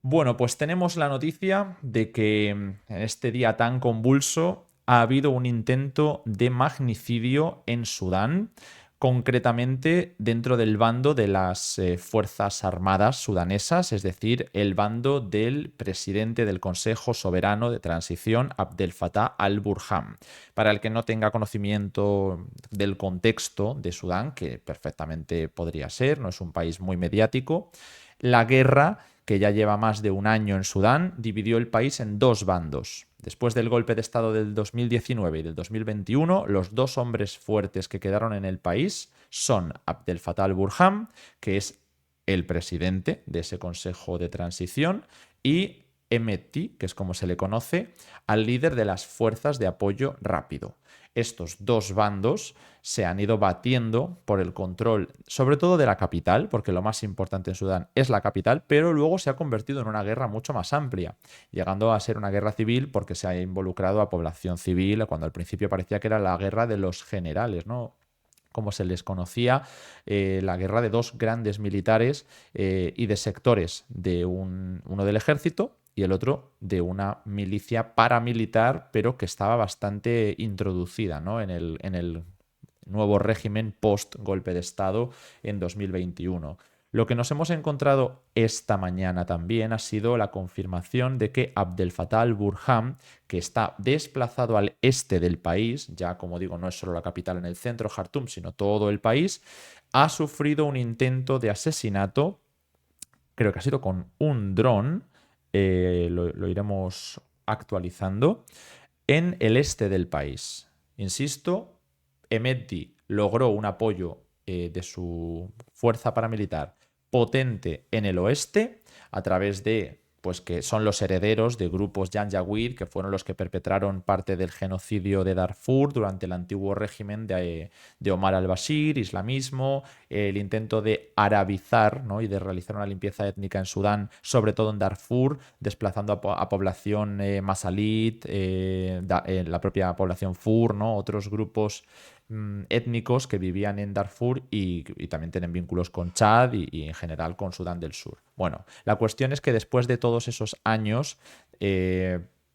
Bueno, pues tenemos la noticia de que en este día tan convulso ha habido un intento de magnicidio en Sudán, concretamente dentro del bando de las Fuerzas Armadas sudanesas, es decir, el bando del presidente del Consejo Soberano de Transición, Abdel Fattah al-Burhan. Para el que no tenga conocimiento del contexto de Sudán, que perfectamente podría ser, no es un país muy mediático, la guerra, que ya lleva más de un año en Sudán, dividió el país en dos bandos. Después del golpe de Estado del 2019 y del 2021, los dos hombres fuertes que quedaron en el país son Abdel Fattah al-Burhan, que es el presidente de ese Consejo de Transición, y Hemeti, que es como se le conoce, al líder de las Fuerzas de Apoyo Rápido. Estos dos bandos se han ido batiendo por el control, sobre todo de la capital, porque lo más importante en Sudán es la capital, pero luego se ha convertido en una guerra mucho más amplia, llegando a ser una guerra civil porque se ha involucrado a población civil, cuando al principio parecía que era la guerra de los generales, ¿no? Como se les conocía, la guerra de dos grandes militares y de sectores, de uno del ejército y el otro de una milicia paramilitar, pero que estaba bastante introducida, ¿no? en el nuevo régimen post-golpe de Estado en 2021. Lo que nos hemos encontrado esta mañana también ha sido la confirmación de que Abdel Fattah al-Burhan, que está desplazado al este del país, ya como digo, no es solo la capital en el centro, Jartum, sino todo el país, ha sufrido un intento de asesinato, creo que ha sido con un dron, lo iremos actualizando, en el este del país. Insisto, Hemeti logró un apoyo de su fuerza paramilitar potente en el oeste a través de, pues que son los herederos de grupos Janjaweed, que fueron los que perpetraron parte del genocidio de Darfur durante el antiguo régimen de Omar al-Bashir, islamismo, el intento de arabizar, ¿no? Y de realizar una limpieza étnica en Sudán, sobre todo en Darfur, desplazando a población masalit, la propia población Fur, ¿no? Otros grupos étnicos que vivían en Darfur y también tienen vínculos con Chad y en general con Sudán del Sur. Bueno, la cuestión es que después de todos esos años,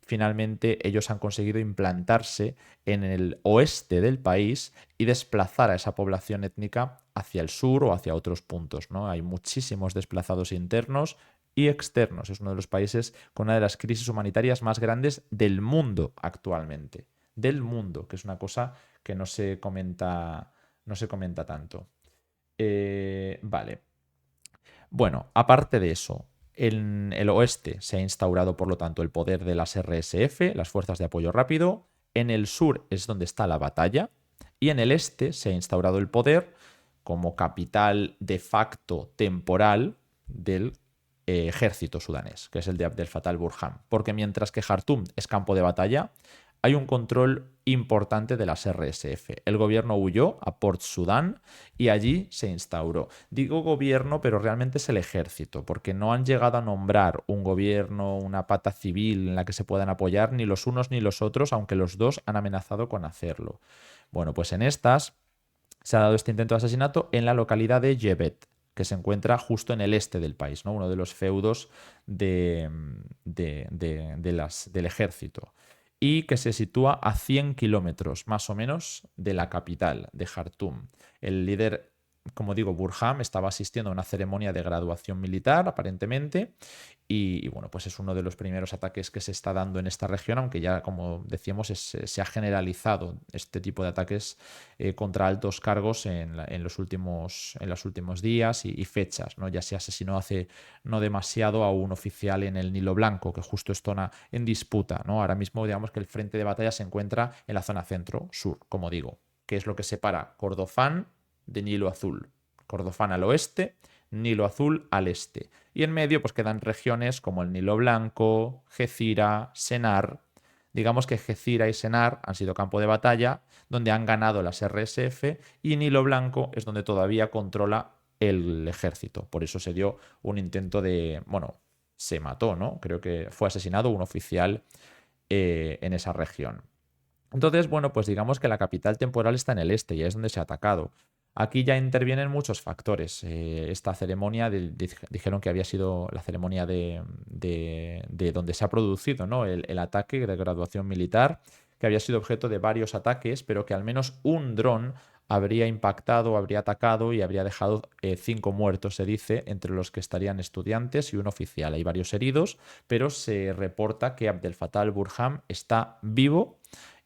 finalmente ellos han conseguido implantarse en el oeste del país y desplazar a esa población étnica hacia el sur o hacia otros puntos, ¿no? Hay muchísimos desplazados internos y externos. Es uno de los países con una de las crisis humanitarias más grandes del mundo actualmente. Del mundo, que es una cosa que no se comenta tanto. Vale. Bueno, aparte de eso, en el oeste se ha instaurado, por lo tanto, el poder de las RSF, las Fuerzas de Apoyo Rápido. En el sur es donde está la batalla. Y en el este se ha instaurado el poder como capital de facto temporal del ejército sudanés, que es el de Abdel Fattah al-Burhan. Porque mientras que Jartum es campo de batalla, hay un control importante de las RSF. El gobierno huyó a Port Sudán y allí se instauró. Digo gobierno, pero realmente es el ejército, porque no han llegado a nombrar un gobierno, una pata civil en la que se puedan apoyar ni los unos ni los otros, aunque los dos han amenazado con hacerlo. Bueno, pues en estas se ha dado este intento de asesinato en la localidad de Yebet, que se encuentra justo en el este del país, ¿no? Uno de los feudos del ejército, y que se sitúa a 100 kilómetros más o menos de la capital, de Jartum. El líder, como digo, Burham, estaba asistiendo a una ceremonia de graduación militar, aparentemente, y bueno, pues es uno de los primeros ataques que se está dando en esta región, aunque ya, como decíamos, se ha generalizado este tipo de ataques contra altos cargos en los últimos días y fechas, ¿no? Ya se asesinó hace no demasiado a un oficial en el Nilo Blanco, que justo es zona en disputa, ¿no? Ahora mismo, digamos que el frente de batalla se encuentra en la zona centro-sur, como digo, que es lo que separa Kordofán de Nilo Azul. Kordofán al oeste, Nilo Azul al este. Y en medio pues quedan regiones como el Nilo Blanco, Gecira, Sennar. Digamos que Gecira y Sennar han sido campo de batalla donde han ganado las RSF, y Nilo Blanco es donde todavía controla el ejército. Por eso se dio un intento de, bueno, se mató, ¿no? Creo que fue asesinado un oficial en esa región. Entonces, bueno, pues digamos que la capital temporal está en el este y es donde se ha atacado. Aquí ya intervienen muchos factores. Esta ceremonia dijeron que había sido la ceremonia de donde se ha producido, ¿no? El ataque de graduación militar, que había sido objeto de varios ataques, pero que al menos un dron habría impactado, habría atacado y habría dejado 5 muertos, se dice, entre los que estarían estudiantes y un oficial. Hay varios heridos, pero se reporta que Abdel Fattah al-Burhan está vivo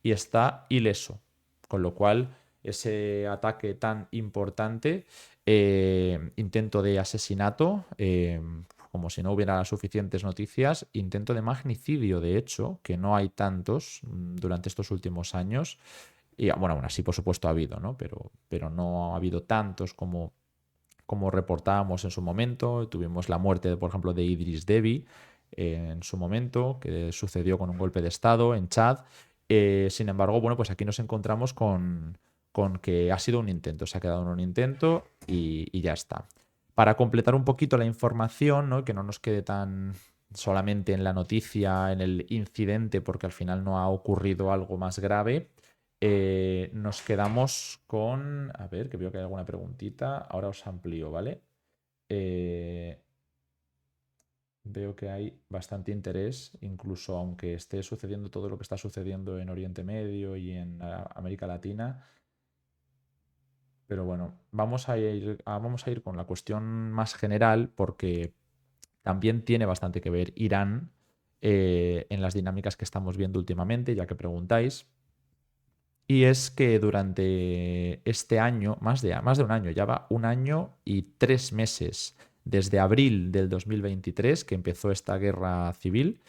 y está ileso, con lo cual ese ataque tan importante, intento de asesinato, como si no hubiera suficientes noticias, intento de magnicidio, de hecho, que no hay tantos durante estos últimos años. Y bueno, aún así, por supuesto, ha habido, ¿no? Pero no ha habido tantos como reportábamos en su momento. Tuvimos la muerte, por ejemplo, de Idris Deby en su momento, que sucedió con un golpe de Estado en Chad. Sin embargo, bueno, pues aquí nos encontramos con que ha sido un intento, se ha quedado en un intento y ya está. Para completar un poquito la información, ¿no? Que no nos quede tan solamente en la noticia, en el incidente, porque al final no ha ocurrido algo más grave, nos quedamos con... A ver, que veo que hay alguna preguntita. Ahora os amplío, ¿vale? Eh, Veo que hay bastante interés, incluso aunque esté sucediendo todo lo que está sucediendo en Oriente Medio y en América Latina. Pero bueno, vamos a ir con la cuestión más general porque también tiene bastante que ver Irán en las dinámicas que estamos viendo últimamente, ya que preguntáis. Y es que durante este año, más de un año, ya va 1 año y 3 meses, desde abril del 2023, que empezó esta guerra civil,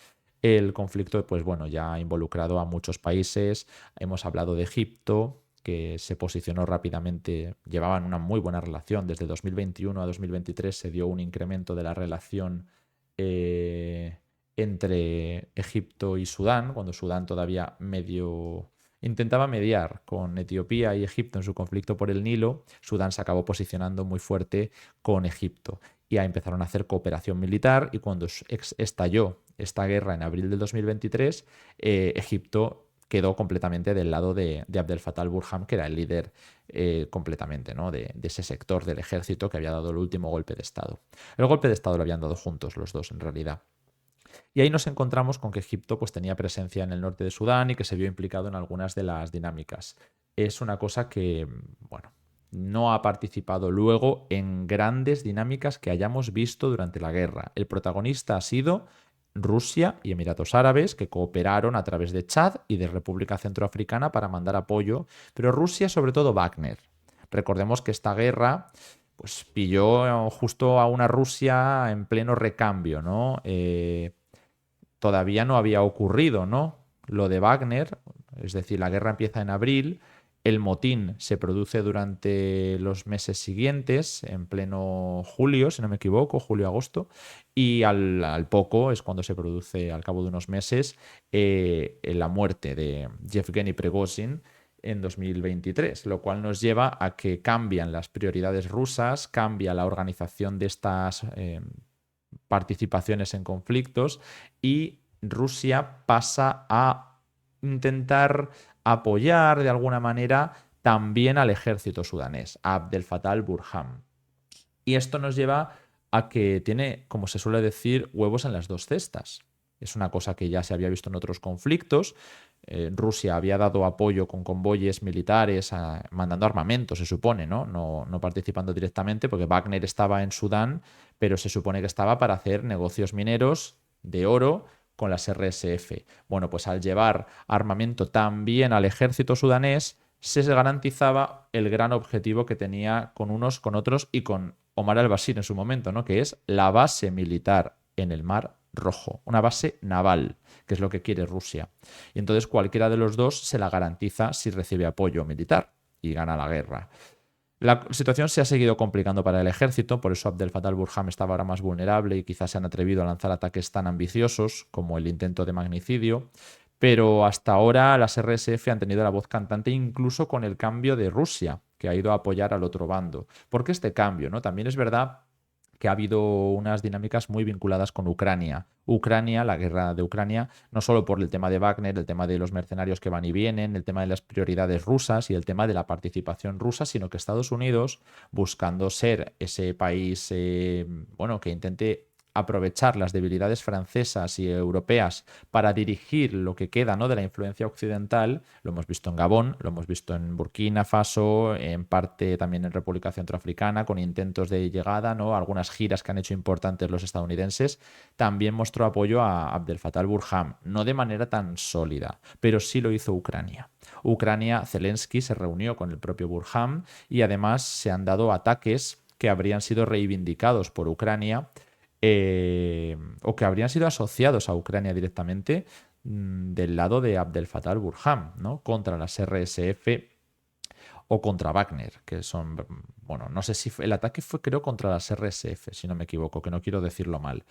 el conflicto, pues bueno, ya ha involucrado a muchos países. Hemos hablado de Egipto, que se posicionó rápidamente, llevaban una muy buena relación. Desde 2021 a 2023 se dio un incremento de la relación eh, entre Egipto y Sudán, cuando Sudán todavía medio intentaba mediar con Etiopía y Egipto en su conflicto por el Nilo. Sudán se acabó posicionando muy fuerte con Egipto y ahí empezaron a hacer cooperación militar y cuando estalló esta guerra en abril del 2023, Egipto quedó completamente del lado de Abdel Fattah al-Burhan, que era el líder completamente, ¿no? de ese sector del ejército que había dado el último golpe de Estado. El golpe de Estado lo habían dado juntos los dos en realidad. Y ahí nos encontramos con que Egipto pues, tenía presencia en el norte de Sudán y que se vio implicado en algunas de las dinámicas. Es una cosa que, bueno, no ha participado luego en grandes dinámicas que hayamos visto durante la guerra. El protagonista ha sido Rusia y Emiratos Árabes, que cooperaron a través de Chad y de República Centroafricana para mandar apoyo, pero Rusia, sobre todo Wagner. Recordemos que esta guerra pues pilló justo a una Rusia en pleno recambio, ¿no? Todavía no había ocurrido, ¿no? Lo de Wagner, es decir, la guerra empieza en abril, el motín se produce durante los meses siguientes, en pleno julio, si no me equivoco, julio-agosto, y al poco es cuando se produce, al cabo de unos meses, la muerte de Yevgeny Prigozhin en 2023, lo cual nos lleva a que cambian las prioridades rusas, cambia la organización de estas participaciones en conflictos y Rusia pasa a intentar apoyar de alguna manera también al ejército sudanés, a Abdel Fattah al-Burhan. Y esto nos lleva a que tiene, como se suele decir, huevos en las dos cestas. Es una cosa que ya se había visto en otros conflictos. Rusia había dado apoyo con convoyes militares, mandando armamento, se supone, ¿no? No participando directamente, porque Wagner estaba en Sudán, pero se supone que estaba para hacer negocios mineros de oro con las RSF. Bueno, pues al llevar armamento también al ejército sudanés, se garantizaba el gran objetivo que tenía con unos, con otros y con Omar al-Bashir en su momento, ¿no? Que es la base militar en el Mar Rojo, una base naval, que es lo que quiere Rusia. Y entonces cualquiera de los dos se la garantiza si recibe apoyo militar y gana la guerra. La situación se ha seguido complicando para el ejército, por eso Abdel Fattah al-Burhan estaba ahora más vulnerable y quizás se han atrevido a lanzar ataques tan ambiciosos como el intento de magnicidio, pero hasta ahora las RSF han tenido la voz cantante incluso con el cambio de Rusia, que ha ido a apoyar al otro bando. ¿Por qué este cambio? ¿No? También es verdad que ha habido unas dinámicas muy vinculadas con Ucrania. Ucrania, la guerra de Ucrania, no solo por el tema de Wagner, el tema de los mercenarios que van y vienen, el tema de las prioridades rusas y el tema de la participación rusa, sino que Estados Unidos, buscando ser ese país, bueno, que intente aprovechar las debilidades francesas y europeas para dirigir lo que queda, ¿no?, de la influencia occidental. Lo hemos visto en Gabón, lo hemos visto en Burkina Faso, en parte también en República Centroafricana, con intentos de llegada, ¿no?, algunas giras que han hecho importantes los estadounidenses. También mostró apoyo a Abdel Fattah al-Burhan, no de manera tan sólida, pero sí lo hizo Ucrania. Ucrania, Zelensky se reunió con el propio Burhan y además se han dado ataques que habrían sido reivindicados por Ucrania, o que habrían sido asociados a Ucrania directamente, del lado de Abdel Fattah al-Burhan, ¿no?, contra las RSF o contra Wagner, que son, bueno, no sé si el ataque fue, creo, contra las RSF, si no me equivoco, que no quiero decirlo mal.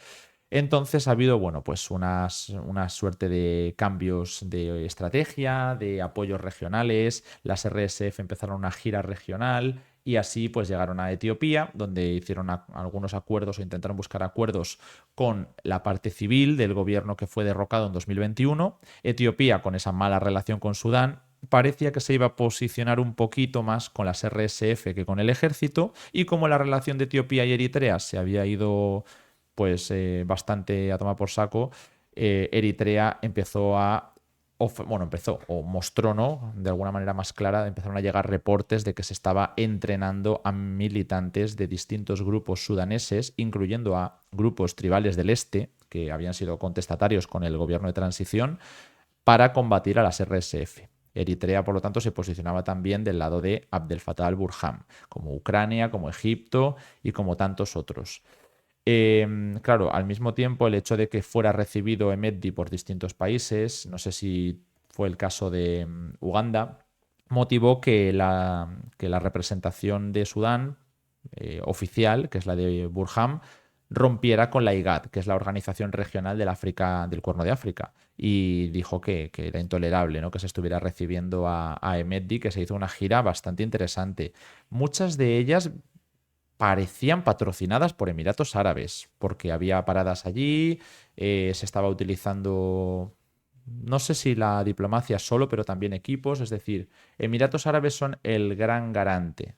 Entonces ha habido, bueno, pues una suerte de cambios de estrategia, de apoyos regionales. Las RSF empezaron una gira regional y así pues llegaron a Etiopía, donde hicieron algunos acuerdos o intentaron buscar acuerdos con la parte civil del gobierno que fue derrocado en 2021. Etiopía, con esa mala relación con Sudán, parecía que se iba a posicionar un poquito más con las RSF que con el ejército, y como la relación de Etiopía y Eritrea se había ido pues bastante a tomar por saco, Eritrea empezó a, bueno, empezó o mostró, ¿no?, de alguna manera más clara, empezaron a llegar reportes de que se estaba entrenando a militantes de distintos grupos sudaneses, incluyendo a grupos tribales del este, que habían sido contestatarios con el gobierno de transición, para combatir a las RSF. Eritrea, por lo tanto, se posicionaba también del lado de Abdel Fattah al-Burhan, como Ucrania, como Egipto y como tantos otros. Claro, al mismo tiempo, el hecho de que fuera recibido Emedi por distintos países, no sé si fue el caso de Uganda, motivó que la representación de Sudán, oficial, que es la de Burham, rompiera con la IGAD, que es la Organización Regional del África, del Cuerno de África, y dijo que era intolerable, ¿no?, que se estuviera recibiendo a Emedi, que se hizo una gira bastante interesante. Muchas de ellas parecían patrocinadas por Emiratos Árabes, porque había paradas allí, se estaba utilizando, no sé si la diplomacia solo, pero también equipos. Es decir, Emiratos Árabes son el gran garante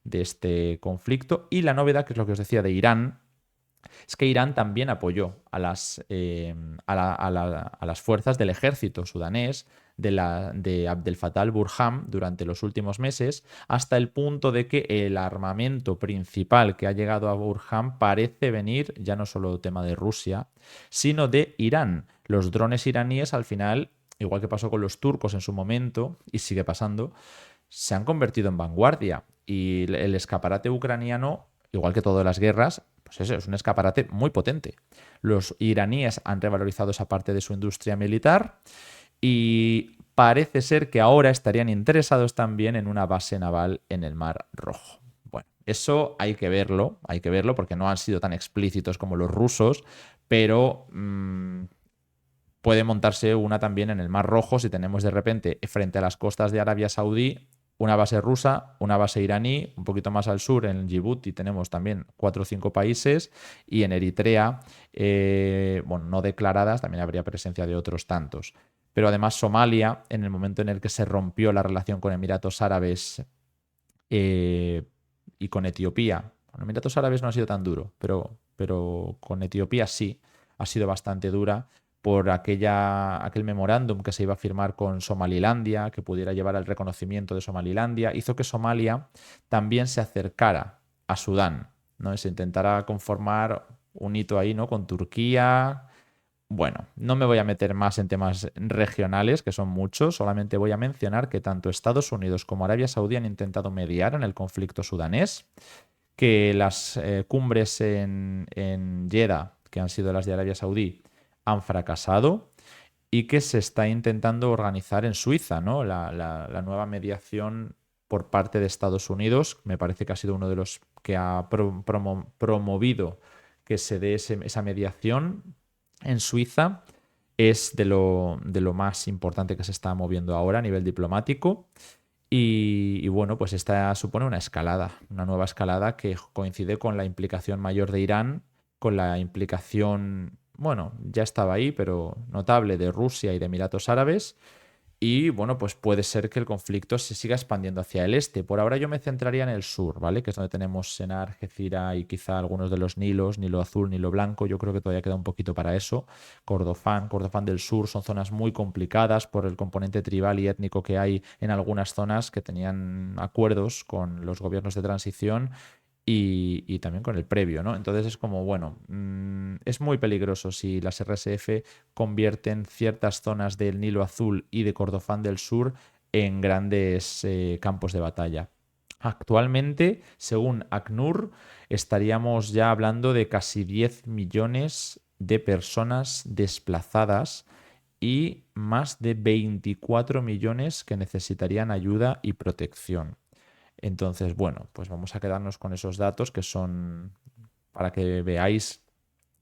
de este conflicto. Y la novedad, que es lo que os decía de Irán, es que Irán también apoyó a las fuerzas del ejército sudanés de Abdel Fattah al-Burhan durante los últimos meses, hasta el punto de que el armamento principal que ha llegado a Burhan parece venir ya no solo tema de Rusia, sino de Irán. Los drones iraníes, al final, igual que pasó con los turcos en su momento, y sigue pasando, se han convertido en vanguardia. Y el escaparate ucraniano, igual que todas las guerras, pues eso, es un escaparate muy potente. Los iraníes han revalorizado esa parte de su industria militar y parece ser que ahora estarían interesados también en una base naval en el Mar Rojo. Bueno, eso hay que verlo porque no han sido tan explícitos como los rusos, pero puede montarse una también en el Mar Rojo si tenemos de repente frente a las costas de Arabia Saudí una base rusa, una base iraní, un poquito más al sur en Djibouti tenemos también 4 o 5 países, y en Eritrea, bueno, no declaradas, también habría presencia de otros tantos. Pero además Somalia, en el momento en el que se rompió la relación con Emiratos Árabes, eh, y con Etiopía, con Emiratos Árabes no ha sido tan duro, pero con Etiopía sí, ha sido bastante dura por aquel memorándum que se iba a firmar con Somalilandia, que pudiera llevar al reconocimiento de Somalilandia, hizo que Somalia también se acercara a Sudán, ¿no?, se intentara conformar un hito ahí, ¿no?, con Turquía. Bueno, no me voy a meter más en temas regionales, que son muchos, solamente voy a mencionar que tanto Estados Unidos como Arabia Saudí han intentado mediar en el conflicto sudanés, que las cumbres en Jeddah, que han sido las de Arabia Saudí, han fracasado, y que se está intentando organizar en Suiza, ¿no?, la nueva mediación por parte de Estados Unidos. Me parece que ha sido uno de los que ha promovido que se dé esa mediación en Suiza. Es de lo más importante que se está moviendo ahora a nivel diplomático. Y bueno, pues esta supone una escalada, una nueva escalada que coincide con la implicación mayor de Irán, con la implicación, bueno, ya estaba ahí, pero notable de Rusia y de Emiratos Árabes. Y bueno, pues puede ser que el conflicto se siga expandiendo hacia el este. Por ahora yo me centraría en el sur, ¿vale? Que es donde tenemos Senar, Algeciras y quizá algunos de los Nilos, Nilo Azul, Nilo Blanco. Yo creo que todavía queda un poquito para eso. Kordofán del sur son zonas muy complicadas por el componente tribal y étnico que hay en algunas zonas que tenían acuerdos con los gobiernos de transición y también con el previo, ¿no? Entonces es como, bueno, es muy peligroso si las RSF convierten ciertas zonas del Nilo Azul y de Kordofán del Sur en grandes campos de batalla. Actualmente, según ACNUR, estaríamos ya hablando de casi 10 millones de personas desplazadas y más de 24 millones que necesitarían ayuda y protección. Entonces, bueno, pues vamos a quedarnos con esos datos que son para que veáis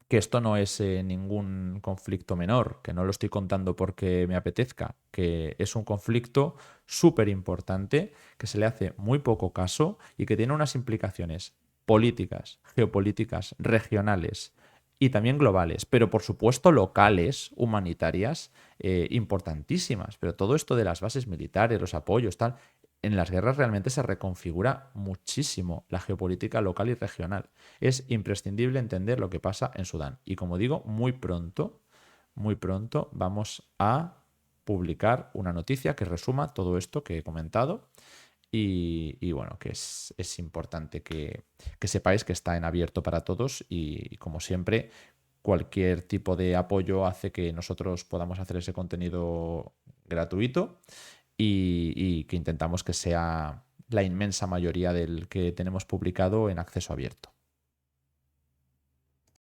que esto no es ningún conflicto menor, que no lo estoy contando porque me apetezca, que es un conflicto súper importante, que se le hace muy poco caso y que tiene unas implicaciones políticas, geopolíticas, regionales y también globales, pero por supuesto locales, humanitarias, importantísimas. Pero todo esto de las bases militares, los apoyos, tal, en las guerras realmente se reconfigura muchísimo la geopolítica local y regional. Es imprescindible entender lo que pasa en Sudán. Y como digo, muy pronto vamos a publicar una noticia que resuma todo esto que he comentado. Y bueno, que es importante que sepáis que está en abierto para todos y como siempre, cualquier tipo de apoyo hace que nosotros podamos hacer ese contenido gratuito y que intentamos que sea la inmensa mayoría del que tenemos publicado en acceso abierto.